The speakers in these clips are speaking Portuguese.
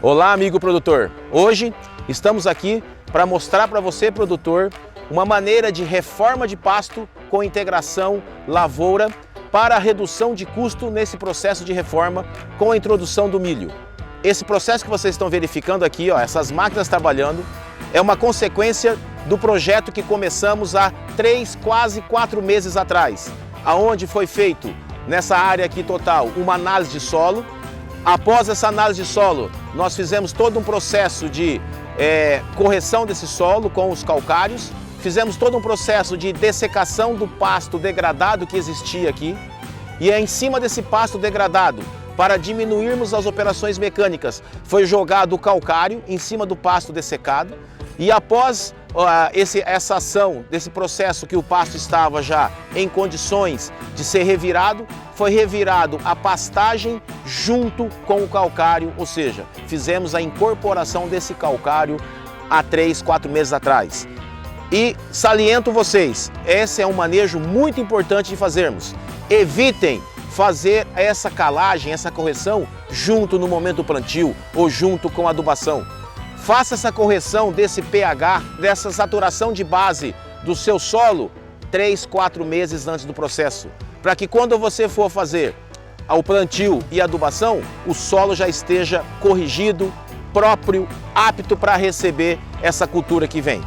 Olá, amigo produtor! Hoje estamos aqui para mostrar para você, produtor, uma maneira de reforma de pasto com integração lavoura para a redução de custo nesse processo de reforma com a introdução do milho. Esse processo que vocês estão verificando aqui, essas máquinas trabalhando, é uma consequência do projeto que começamos há 3, quase 4 meses atrás, aonde foi feito nessa área aqui total uma análise de solo. Após essa análise de solo, nós fizemos todo um processo de correção desse solo com os calcários, fizemos todo um processo de dessecação do pasto degradado que existia aqui, e é em cima desse pasto degradado, para diminuirmos as operações mecânicas, foi jogado o calcário em cima do pasto dessecado, e após essa ação, desse processo que o pasto estava já em condições de ser revirado, foi revirado a pastagem junto com o calcário, ou seja, fizemos a incorporação desse calcário há 3, 4 meses atrás. E saliento vocês, esse é um manejo muito importante de fazermos. Evitem fazer essa calagem, essa correção junto no momento do plantio ou junto com a adubação. Faça essa correção desse pH, dessa saturação de base do seu solo 3, 4 meses antes do processo, para que quando você for fazer o plantio e a adubação, o solo já esteja corrigido, próprio, apto para receber essa cultura que vem.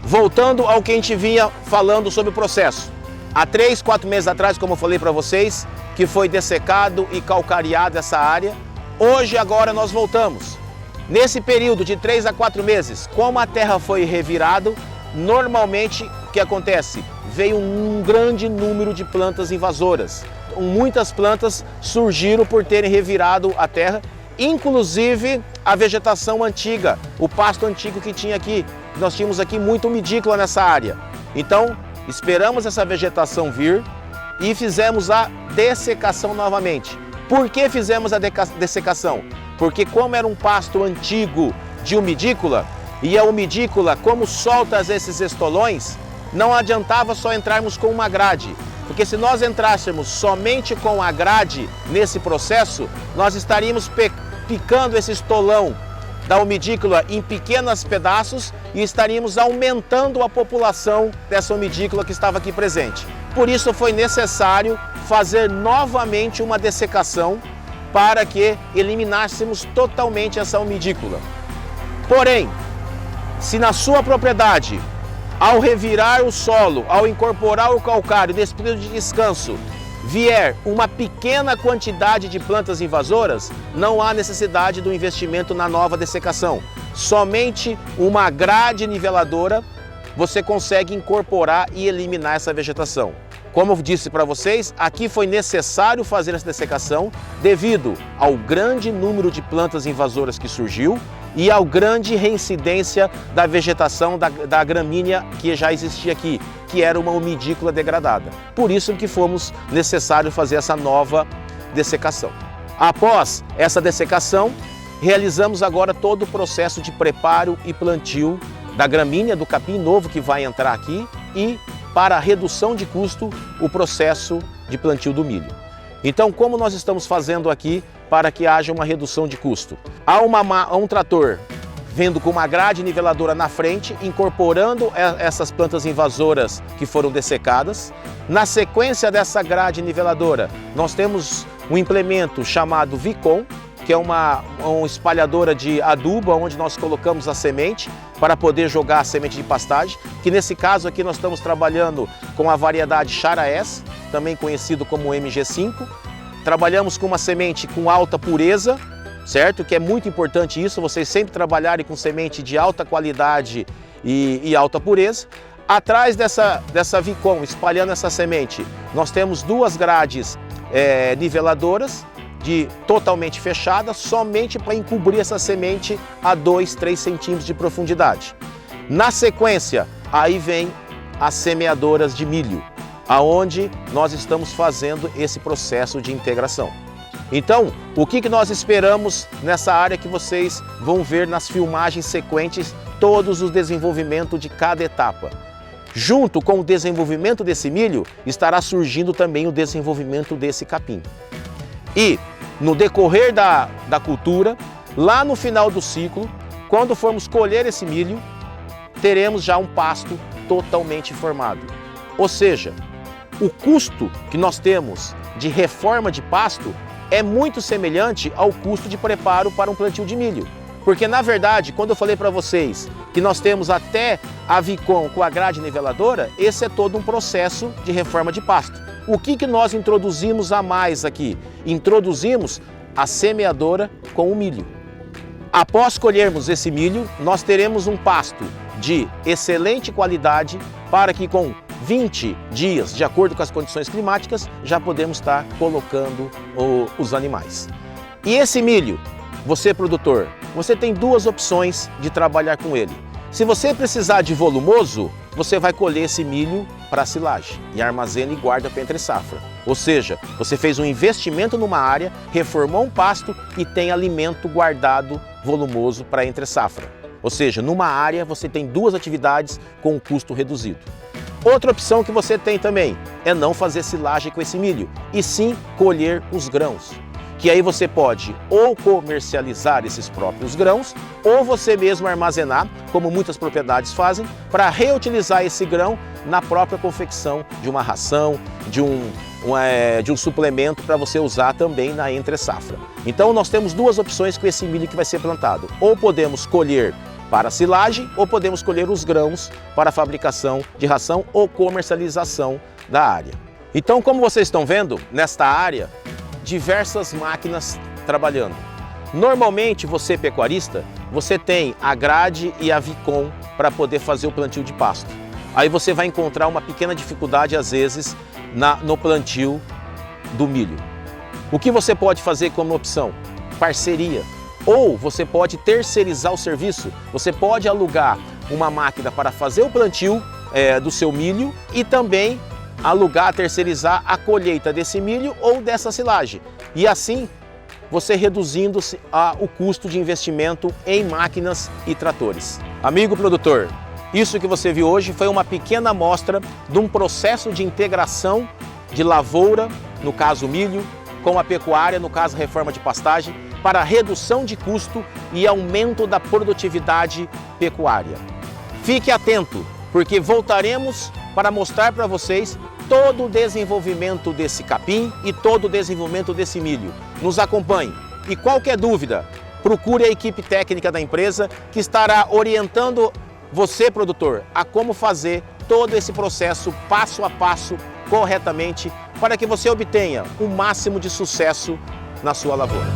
Voltando ao que a gente vinha falando sobre o processo. Há 3, 4 meses atrás, como eu falei para vocês, que foi dessecado e calcareado essa área, hoje agora nós voltamos. Nesse período de 3 a 4 meses, como a terra foi revirada, normalmente o que acontece? Veio um grande número de plantas invasoras. Muitas plantas surgiram por terem revirado a terra, inclusive a vegetação antiga, o pasto antigo que tinha aqui. Nós tínhamos aqui muito umidícola nessa área. Então, esperamos essa vegetação vir e fizemos a dessecação novamente. Por que fizemos a dessecação? Porque como era um pasto antigo de umidícola, e a umidícola, como solta esses estolões, não adiantava só entrarmos com uma grade. Porque se nós entrássemos somente com a grade nesse processo, nós estaríamos picando esse estolão da umidícola em pequenos pedaços e estaríamos aumentando a população dessa umidícola que estava aqui presente. Por isso foi necessário fazer novamente uma dessecação para que eliminássemos totalmente essa umidícola. Porém, se na sua propriedade, ao revirar o solo, ao incorporar o calcário nesse período de descanso, vier uma pequena quantidade de plantas invasoras, não há necessidade do investimento na nova dessecação. Somente uma grade niveladora você consegue incorporar e eliminar essa vegetação. Como eu disse para vocês, aqui foi necessário fazer essa dessecação devido ao grande número de plantas invasoras que surgiu e à grande reincidência da vegetação da gramínea que já existia aqui, que era uma umidícola degradada. Por isso que fomos necessário fazer essa nova dessecação. Após essa dessecação, realizamos agora todo o processo de preparo e plantio da gramínea, do capim novo que vai entrar aqui e, para a redução de custo, o processo de plantio do milho. Então, como nós estamos fazendo aqui para que haja uma redução de custo? Há um trator vindo com uma grade niveladora na frente, incorporando essas plantas invasoras que foram dessecadas. Na sequência dessa grade niveladora, nós temos um implemento chamado Vicon, que é uma espalhadora de adubo, onde nós colocamos a semente para poder jogar a semente de pastagem, que nesse caso aqui nós estamos trabalhando com a variedade Chara S, também conhecido como MG5. Trabalhamos com uma semente com alta pureza, certo? Que é muito importante isso, vocês sempre trabalharem com semente de alta qualidade e alta pureza. Atrás dessa Vicon, espalhando essa semente, nós temos 2 grades niveladoras, totalmente fechada, somente para encobrir essa semente a 2, 3 centímetros de profundidade. Na sequência, aí vem as semeadoras de milho, aonde nós estamos fazendo esse processo de integração. Então, o que nós esperamos nessa área que vocês vão ver nas filmagens sequentes, todos os desenvolvimentos de cada etapa. Junto com o desenvolvimento desse milho, estará surgindo também o desenvolvimento desse capim. E, no decorrer da cultura, Lá no final do ciclo, quando formos colher esse milho, teremos já um pasto totalmente formado. Ou seja, o custo que nós temos de reforma de pasto é muito semelhante ao custo de preparo para um plantio de milho. Porque, na verdade, quando eu falei para vocês que nós temos até a Vicon com a grade niveladora, esse é todo um processo de reforma de pasto. O que nós introduzimos a mais aqui? Introduzimos a semeadora com o milho. Após colhermos esse milho, nós teremos um pasto de excelente qualidade para que com 20 dias, de acordo com as condições climáticas, já podemos estar colocando os animais. E esse milho, você produtor, você tem duas opções de trabalhar com ele. Se você precisar de volumoso, você vai colher esse milho para silagem e armazena e guarda para entre safra. Ou seja, você fez um investimento numa área, reformou um pasto e tem alimento guardado volumoso para entre safra. Ou seja, numa área você tem duas atividades com um custo reduzido. Outra opção que você tem também é não fazer silagem com esse milho, e sim colher os grãos. Que aí você pode ou comercializar esses próprios grãos, ou você mesmo armazenar, como muitas propriedades fazem, para reutilizar esse grão na própria confecção de uma ração, de um suplemento para você usar também na entre-safra. Então nós temos duas opções com esse milho que vai ser plantado. Ou podemos colher para silagem, ou podemos colher os grãos para a fabricação de ração ou comercialização da área. Então, como vocês estão vendo, nesta área, diversas máquinas trabalhando. Normalmente, você pecuarista, você tem a grade e a Vicon para poder fazer o plantio de pasto. Aí você vai encontrar uma pequena dificuldade, às vezes, no plantio do milho. O que você pode fazer como opção? Parceria. Ou você pode terceirizar o serviço, você pode alugar uma máquina para fazer o plantio do seu milho e também alugar, terceirizar a colheita desse milho ou dessa silagem. E assim, você reduzindo o custo de investimento em máquinas e tratores. Amigo produtor, isso que você viu hoje foi uma pequena amostra de um processo de integração de lavoura, no caso milho, com a pecuária, no caso reforma de pastagem, para redução de custo e aumento da produtividade pecuária. Fique atento, porque voltaremos para mostrar para vocês todo o desenvolvimento desse capim e todo o desenvolvimento desse milho. Nos acompanhe e qualquer dúvida, procure a equipe técnica da empresa que estará orientando você, produtor, a como fazer todo esse processo passo a passo corretamente para que você obtenha o máximo de sucesso na sua lavoura.